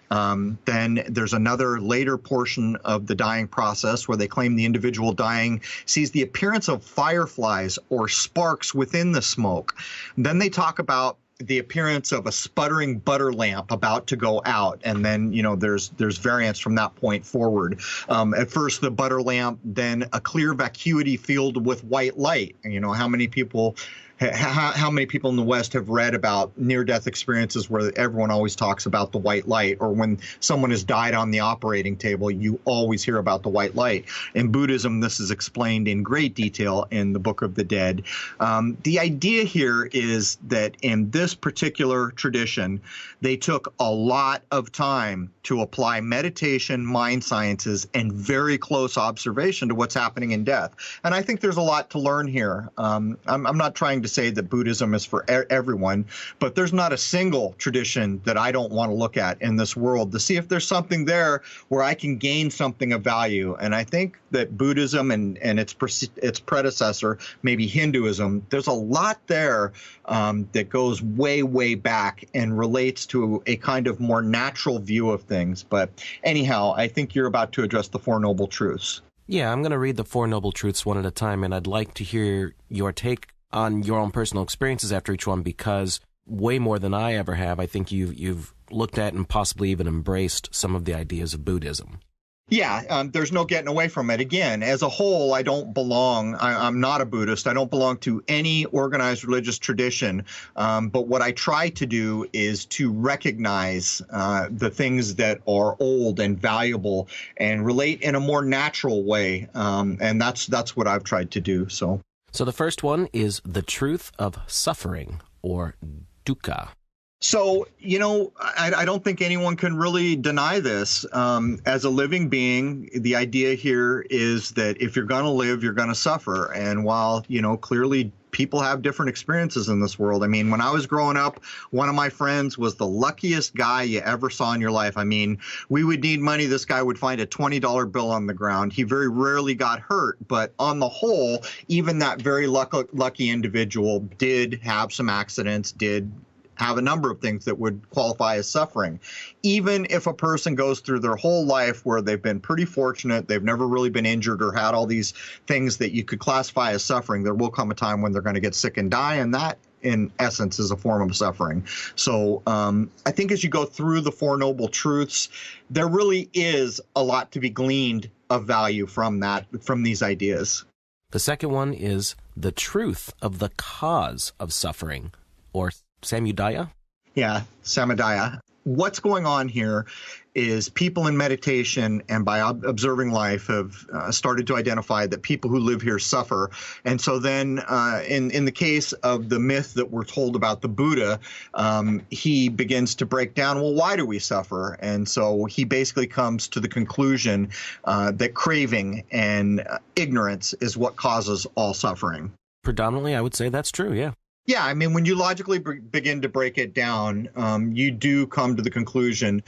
Then there's another later portion of the dying process where they claim the individual dying sees the appearance of fireflies or sparks within the smoke. Then they talk about the appearance of a sputtering butter lamp about to go out. And then, you know, there's variance from that point forward. At first, the butter lamp, then a clear vacuity filled with white light. And, you know, how many people in the West have read about near-death experiences where everyone always talks about the white light, or when someone has died on the operating table, you always hear about the white light. In Buddhism, this is explained in great detail in the Book of the Dead. The idea here is that in this particular tradition, they took a lot of time to apply meditation, mind sciences, and very close observation to what's happening in death. And I think there's a lot to learn here. I'm not trying to say that Buddhism is for everyone, but there's not a single tradition that I don't want to look at in this world to see if there's something there where I can gain something of value. And I think that Buddhism and its predecessor, maybe Hinduism, there's a lot there that goes way, way back and relates to a kind of more natural view of things. But anyhow, I think you're about to address the Four Noble Truths. Yeah, I'm going to read the Four Noble Truths one at a time, and I'd like to hear your take on your own personal experiences after each one, because way more than I ever have, I think you've looked at and possibly even embraced some of the ideas of Buddhism. Yeah, there's no getting away from it. Again, as a whole, I don't belong. I'm not a Buddhist. I don't belong to any organized religious tradition. But what I try to do is to recognize the things that are old and valuable and relate in a more natural way. And that's what I've tried to do. So the first one is the truth of suffering, or dukkha. So, you know, I don't think anyone can really deny this. As a living being, the idea here is that if you're going to live, you're going to suffer. And while, you know, clearly people have different experiences in this world. I mean, when I was growing up, one of my friends was the luckiest guy you ever saw in your life. I mean, we would need money. This guy would find a $20 bill on the ground. He very rarely got hurt. But on the whole, even that very lucky individual did have some accidents, did have a number of things that would qualify as suffering. Even if a person goes through their whole life where they've been pretty fortunate, they've never really been injured or had all these things that you could classify as suffering, there will come a time when they're going to get sick and die, and that, in essence, is a form of suffering. So I think as you go through the Four Noble Truths, there really is a lot to be gleaned of value from these ideas. The second one is the truth of the cause of suffering, or samudaya? Yeah, samudaya. What's going on here is people in meditation and by observing life have started to identify that people who live here suffer. And so then in the case of the myth that we're told about the Buddha, he begins to break down, well, why do we suffer? And so he basically comes to the conclusion that craving and ignorance is what causes all suffering. Predominantly, I would say that's true, yeah. Yeah, I mean, when you logically begin to break it down, you do come to the conclusion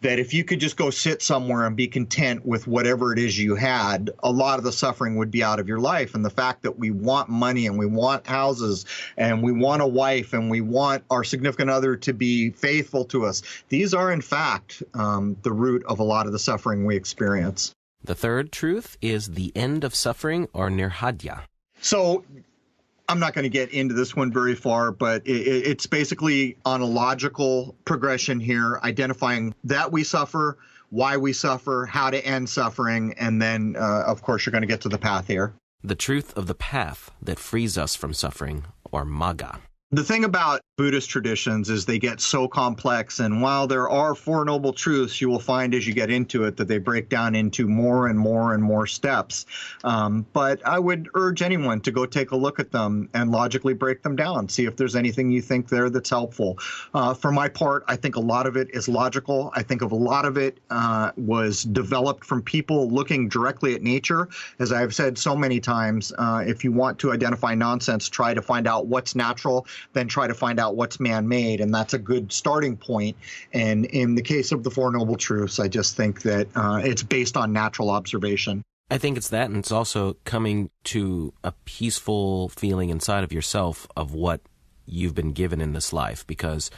that if you could just go sit somewhere and be content with whatever it is you had, a lot of the suffering would be out of your life. And the fact that we want money and we want houses and we want a wife and we want our significant other to be faithful to us, these are, in fact, the root of a lot of the suffering we experience. The third truth is the end of suffering, or nirhadya. So I'm not going to get into this one very far, but it's basically on a logical progression here, identifying that we suffer, why we suffer, how to end suffering, and then, of course, you're going to get to the path here. The truth of the path that frees us from suffering, or magga. The thing about Buddhist traditions is they get so complex, and while there are Four Noble Truths, you will find as you get into it that they break down into more and more and more steps. But I would urge anyone to go take a look at them and logically break them down, see if there's anything you think there that's helpful. For my part, I think a lot of it is logical. I think of a lot of it was developed from people looking directly at nature. As I've said so many times, if you want to identify nonsense, try to find out what's natural, then try to find out what's man-made, and that's a good starting point. And in the case of the Four Noble Truths, I just think that it's based on natural observation. I think it's that, and it's also coming to a peaceful feeling inside of yourself of what you've been given in this life, because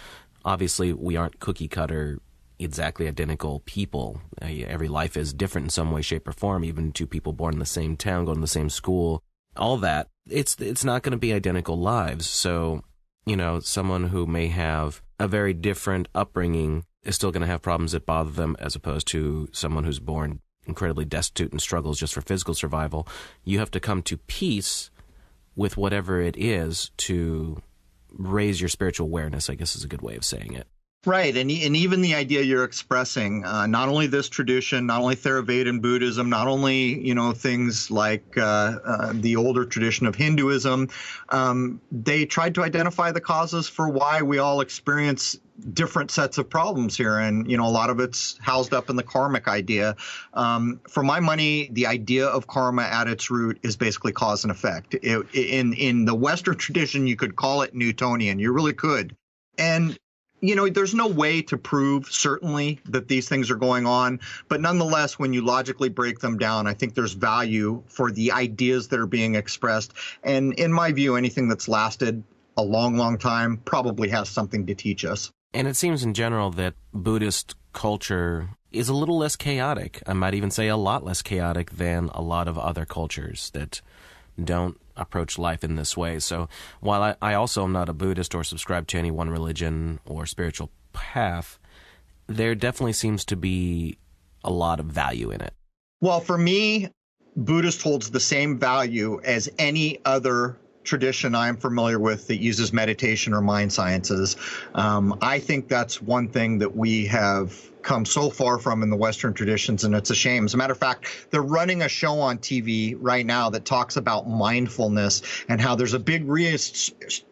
obviously we aren't cookie-cutter, exactly identical people. Every life is different in some way, shape, or form, even two people born in the same town, going to the same school, all that. It's not going to be identical lives, so someone who may have a very different upbringing is still going to have problems that bother them, as opposed to someone who's born incredibly destitute and struggles just for physical survival. You have to come to peace with whatever it is to raise your spiritual awareness, I guess is a good way of saying it. Right, and even the idea you're expressing, not only this tradition, not only Theravada Buddhism, not only things like the older tradition of Hinduism, they tried to identify the causes for why we all experience different sets of problems here, and a lot of it's housed up in the karmic idea. For my money, the idea of karma at its root is basically cause and effect. In the Western tradition, you could call it Newtonian. You really could, and there's no way to prove certainly that these things are going on, but nonetheless, when you logically break them down, I think there's value for the ideas that are being expressed. And in my view, anything that's lasted a long, long time probably has something to teach us. And it seems in general that Buddhist culture is a little less chaotic. I might even say a lot less chaotic than a lot of other cultures that don't approach life in this way. So while I also am not a Buddhist or subscribe to any one religion or spiritual path, there definitely seems to be a lot of value in it. Well, for me, Buddhist holds the same value as any other tradition I'm familiar with that uses meditation or mind sciences. I think that's one thing that we have come so far from in the Western traditions, and it's a shame. As a matter of fact, they're running a show on TV right now that talks about mindfulness and how there's a big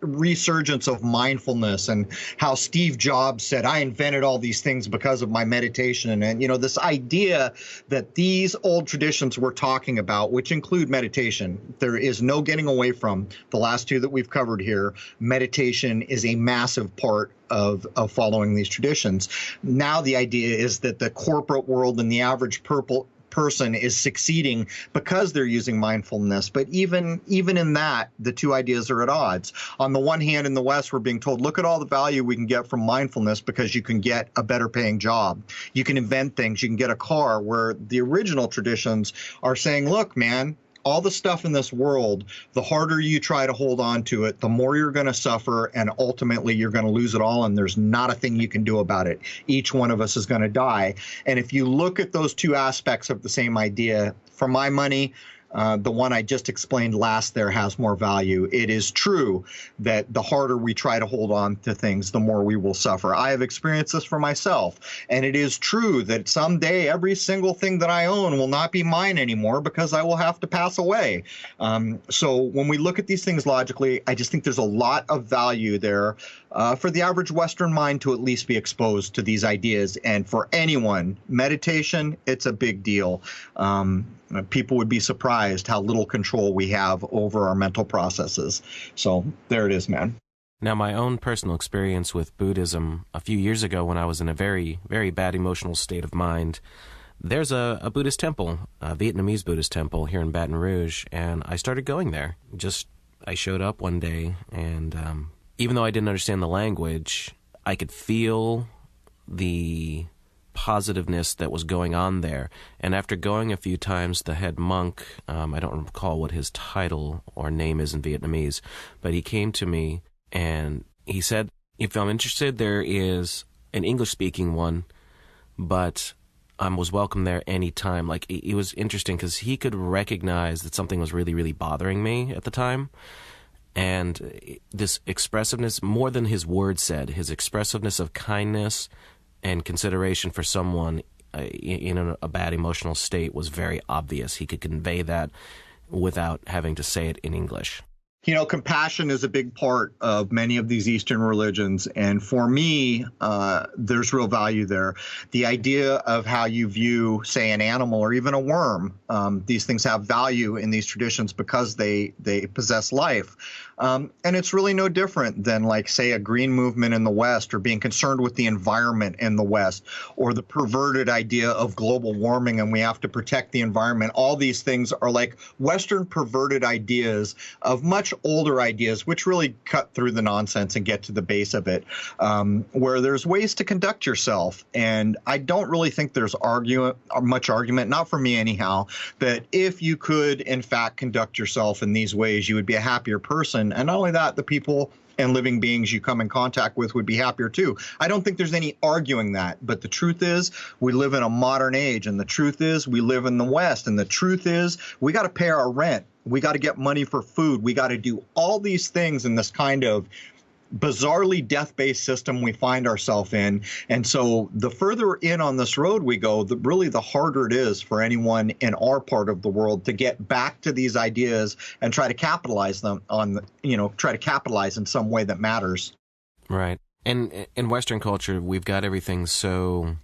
resurgence of mindfulness, and how Steve Jobs said, I invented all these things because of my meditation. And, this idea that these old traditions we're talking about, which include meditation, there is no getting away from the last two that we've covered here. Meditation is a massive part of following these traditions. Now the idea is that the corporate world and the average person is succeeding because they're using mindfulness. But even in that, the two ideas are at odds. On the one hand, in the West, we're being told, look at all the value we can get from mindfulness because you can get a better paying job. You can invent things. You can get a car, where the original traditions are saying, look, man, all the stuff in this world, the harder you try to hold on to it, the more you're going to suffer, and ultimately you're going to lose it all, and there's not a thing you can do about it. Each one of us is going to die. And if you look at those two aspects of the same idea, for my money, the one I just explained last there has more value. It is true that the harder we try to hold on to things, the more we will suffer. I have experienced this for myself. And it is true that someday every single thing that I own will not be mine anymore because I will have to pass away. So when we look at these things logically, I just think there's a lot of value there for the average Western mind to at least be exposed to these ideas. And for anyone, meditation, it's a big deal. People would be surprised how little control we have over our mental processes. So there it is, man. Now, my own personal experience with Buddhism a few years ago when I was in a very, very bad emotional state of mind, there's a Buddhist temple, a Vietnamese Buddhist temple here in Baton Rouge, and I started going there. I showed up one day, and even though I didn't understand the language, I could feel the positiveness that was going on there. And after going a few times, the head monk, I don't recall what his title or name is in Vietnamese, but he came to me and he said, if I'm interested, there is an English-speaking one, but I was welcome there anytime. Like, it was interesting because he could recognize that something was really, really bothering me at the time. And this expressiveness, more than his words said, his expressiveness of kindness and consideration for someone in a bad emotional state was very obvious. He could convey that without having to say it in English. You know, compassion is a big part of many of these Eastern religions. And for me, there's real value there. The idea of how you view, say, an animal or even a worm, these things have value in these traditions because they possess life. And it's really no different than, like, say, a green movement in the West, or being concerned with the environment in the West, or the perverted idea of global warming and we have to protect the environment. All these things are like Western perverted ideas of much older ideas, which really cut through the nonsense and get to the base of it, where there's ways to conduct yourself. And I don't really think there's much argument, not for me anyhow, that if you could, in fact, conduct yourself in these ways, you would be a happier person. And not only that, the people and living beings you come in contact with would be happier too. I don't think there's any arguing that. But the truth is, we live in a modern age, and the truth is, we live in the West, and the truth is, we got to pay our rent. We got to get money for food. We got to do all these things in this kind of bizarrely death-based system we find ourselves in. And so the further in on this road we go, the harder it is for anyone in our part of the world to get back to these ideas and try to capitalize try to capitalize in some way that matters. Right. And in Western culture, we've got everything so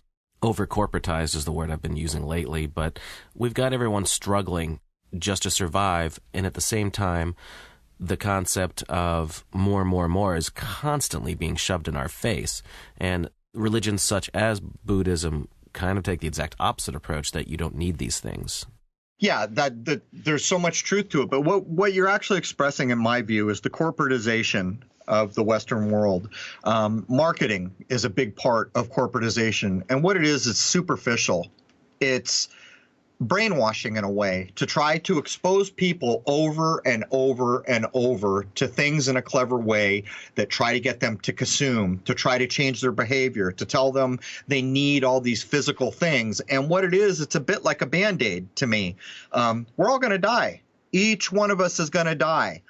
over-corporatized is the word I've been using lately, but we've got everyone struggling just to survive, and at the same time, the concept of more and more and more is constantly being shoved in our face. And religions such as Buddhism kind of take the exact opposite approach, that you don't need these things. Yeah, that there's so much truth to it. But what you're actually expressing, in my view, is the corporatization of the Western world. Marketing is a big part of corporatization. And what it is superficial. It's brainwashing in a way to try to expose people over and over and over to things in a clever way that try to get them to consume, to try to change their behavior, to tell them they need all these physical things. And what it is, it's a bit like a Band-Aid to me. We're all going to die. Each one of us is going to die.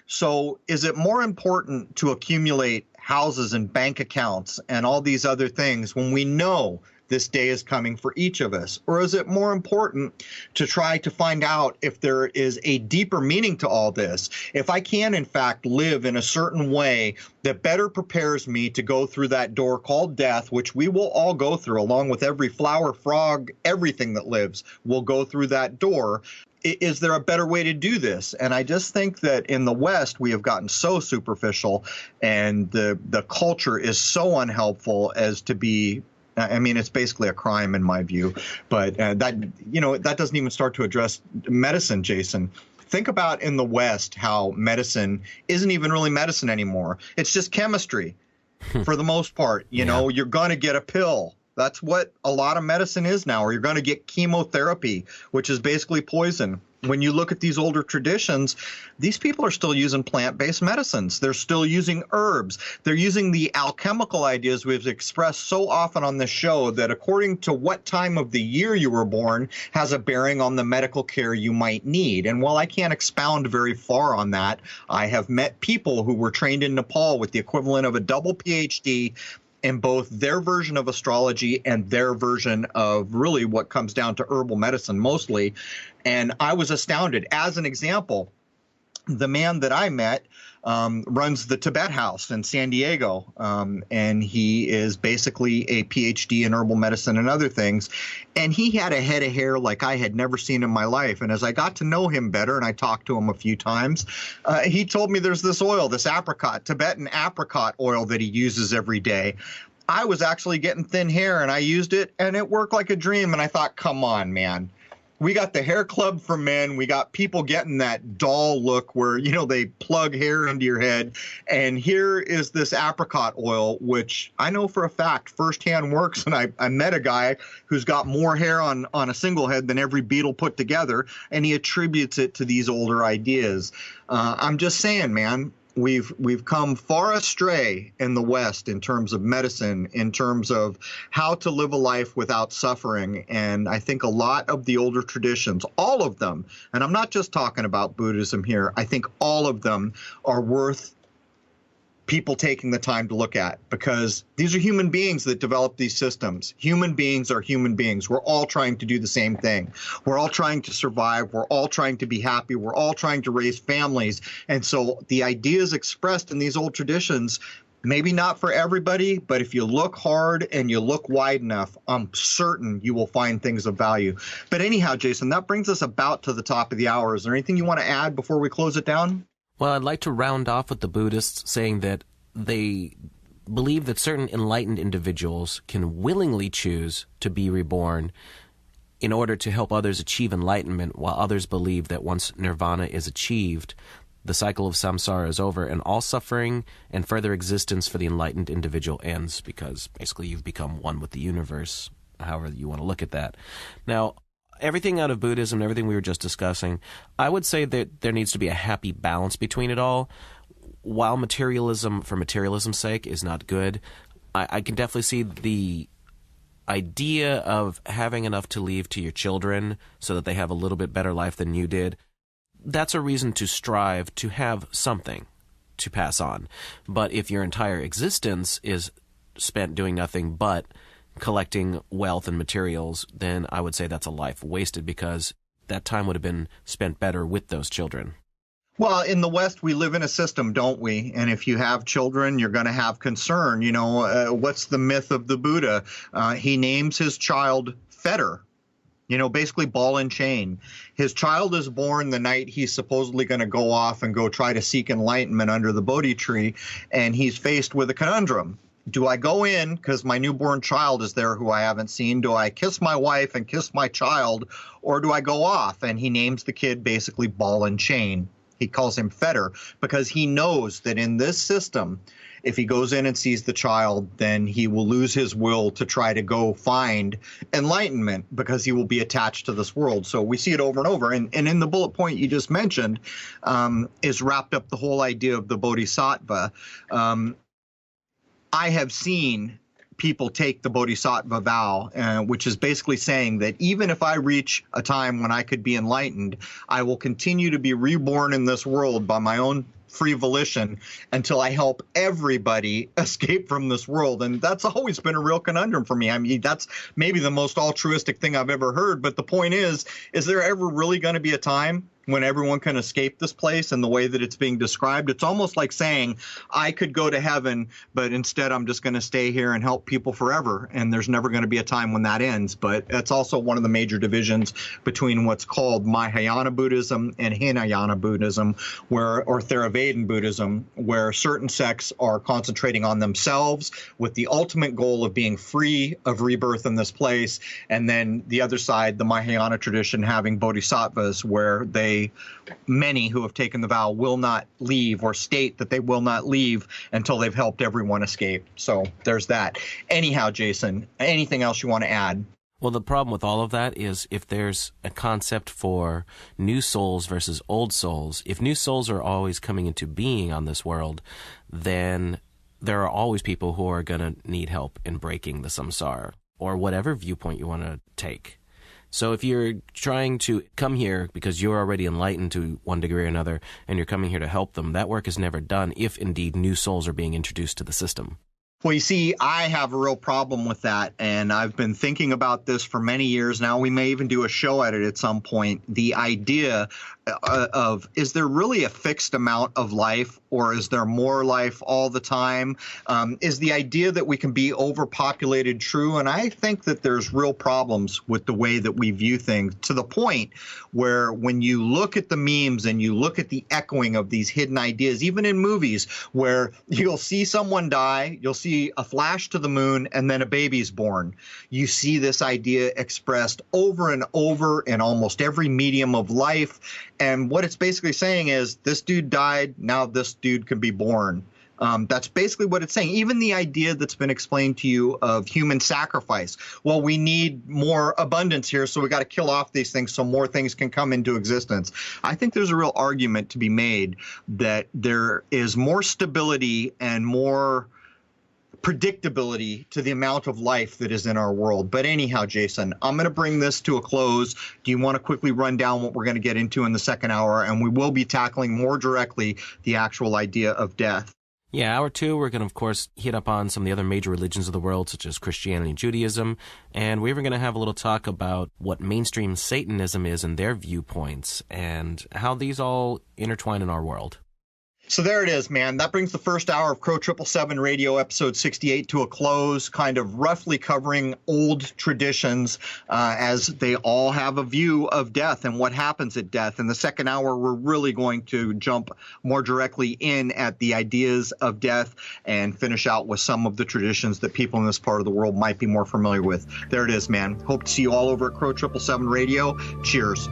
So is it more important to accumulate houses and bank accounts and all these other things when we know this day is coming for each of us? Or is it more important to try to find out if there is a deeper meaning to all this? If I can, in fact, live in a certain way that better prepares me to go through that door called death, which we will all go through, along with every flower, frog, everything that lives will go through that door. Is there a better way to do this? And I just think that in the West, we have gotten so superficial, and the culture is so unhelpful as to be, I mean, it's basically a crime in my view. But that doesn't even start to address medicine, Jason. Think about in the West how medicine isn't even really medicine anymore. It's just chemistry for the most part. You know, you're going to get a pill. That's what a lot of medicine is now, or you're going to get chemotherapy, which is basically poison. When you look at these older traditions, these people are still using plant-based medicines. They're still using herbs. They're using the alchemical ideas we've expressed so often on this show, that according to what time of the year you were born has a bearing on the medical care you might need. And while I can't expound very far on that, I have met people who were trained in Nepal with the equivalent of a double PhD in both their version of astrology and their version of really what comes down to herbal medicine mostly. And I was astounded. As an example, the man that I met runs the Tibet House in San Diego, and he is basically a PhD in herbal medicine and other things. And he had a head of hair like I had never seen in my life. And as I got to know him better, and I talked to him a few times, he told me there's this oil, this apricot, Tibetan apricot oil that he uses every day. I was actually getting thin hair, and I used it, and it worked like a dream. And I thought, come on, man. We got the hair club for men. We got people getting that doll look where, you know, they plug hair into your head. And here is this apricot oil, which I know for a fact firsthand works. And I met a guy who's got more hair on a single head than every Beatle put together. And he attributes it to these older ideas. I'm just saying, man. We've come far astray in the West in terms of medicine, in terms of how to live a life without suffering. And I think a lot of the older traditions, all of them, and I'm not just talking about Buddhism here, I think all of them are worth people taking the time to look at, because these are human beings that develop these systems. Human beings are human beings. We're all trying to do the same thing. We're all trying to survive. We're all trying to be happy. We're all trying to raise families. And so the ideas expressed in these old traditions, maybe not for everybody, but if you look hard and you look wide enough, I'm certain you will find things of value. But anyhow, Jason, that brings us about to the top of the hour. Is there anything you want to add before we close it down? Well, I'd like to round off with the Buddhists saying that they believe that certain enlightened individuals can willingly choose to be reborn in order to help others achieve enlightenment, while others believe that once nirvana is achieved, the cycle of samsara is over and all suffering and further existence for the enlightened individual ends, because basically you've become one with the universe, however you want to look at that. Now, everything out of Buddhism, everything we were just discussing, I would say that there needs to be a happy balance between it all. While materialism for materialism's sake is not good, I can definitely see the idea of having enough to leave to your children so that they have a little bit better life than you did. That's a reason to strive to have something to pass on. But if your entire existence is spent doing nothing but collecting wealth and materials, then I would say that's a life wasted, because that time would have been spent better with those children. Well, in the West, we live in a system, don't we? And if you have children, you're going to have concern. You know, what's the myth of the Buddha? He names his child Fetter, you know, basically ball and chain. His child is born the night he's supposedly going to go off and go try to seek enlightenment under the Bodhi tree, and he's faced with a conundrum. Do I go in because my newborn child is there who I haven't seen? Do I kiss my wife and kiss my child, or do I go off? And he names the kid basically ball and chain. He calls him Fetter because he knows that in this system, if he goes in and sees the child, then he will lose his will to try to go find enlightenment, because he will be attached to this world. So we see it over and over. And in the bullet point you just mentioned is wrapped up the whole idea of the Bodhisattva. I have seen people take the Bodhisattva vow, which is basically saying that even if I reach a time when I could be enlightened, I will continue to be reborn in this world by my own free volition until I help everybody escape from this world. And that's always been a real conundrum for me. I mean, that's maybe the most altruistic thing I've ever heard. But the point is there ever really going to be a time when everyone can escape this place in the way that it's being described? It's almost like saying, I could go to heaven, but instead I'm just going to stay here and help people forever. And there's never going to be a time when that ends. But that's also one of the major divisions between what's called Mahayana Buddhism and Hinayana Buddhism, or Theravada Buddhism, where certain sects are concentrating on themselves with the ultimate goal of being free of rebirth in this place. And then the other side, the Mahayana tradition, having bodhisattvas, where many who have taken the vow will not leave, or state that they will not leave until they've helped everyone escape. So there's that. Anyhow, Jason, anything else you want to add? Well, the problem with all of that is if there's a concept for new souls versus old souls, if new souls are always coming into being on this world, then there are always people who are going to need help in breaking the samsara, or whatever viewpoint you want to take. So if you're trying to come here because you're already enlightened to one degree or another, and you're coming here to help them, that work is never done if indeed new souls are being introduced to the system. Well, you see, I have a real problem with that, and I've been thinking about this for many years now. We may even do a show at it at some point. The idea of, is there really a fixed amount of life, or is there more life all the time? Is the idea that we can be overpopulated true? And I think that there's real problems with the way that we view things, to the point where when you look at the memes and you look at the echoing of these hidden ideas, even in movies where you'll see someone die, you'll see a flash to the moon, and then a baby's born. You see this idea expressed over and over in almost every medium of life. And what it's basically saying is, this dude died, now this dude can be born. That's basically what it's saying. Even the idea that's been explained to you of human sacrifice. Well, we need more abundance here, so we got to kill off these things so more things can come into existence. I think there's a real argument to be made that there is more stability and more predictability to the amount of life that is in our world. But anyhow, Jason, I'm going to bring this to a close. Do you want to quickly run down what we're going to get into in the second hour? And we will be tackling more directly the actual idea of death. Yeah, hour two, we're going to, of course, hit up on some of the other major religions of the world, such as Christianity and Judaism. And we're even going to have a little talk about what mainstream Satanism is and their viewpoints and how these all intertwine in our world. So there it is, man. That brings the first hour of Crow 777 Radio, episode 68, to a close, kind of roughly covering old traditions as they all have a view of death and what happens at death. In the second hour, we're really going to jump more directly in at the ideas of death and finish out with some of the traditions that people in this part of the world might be more familiar with. There it is, man. Hope to see you all over at Crow 777 Radio. Cheers.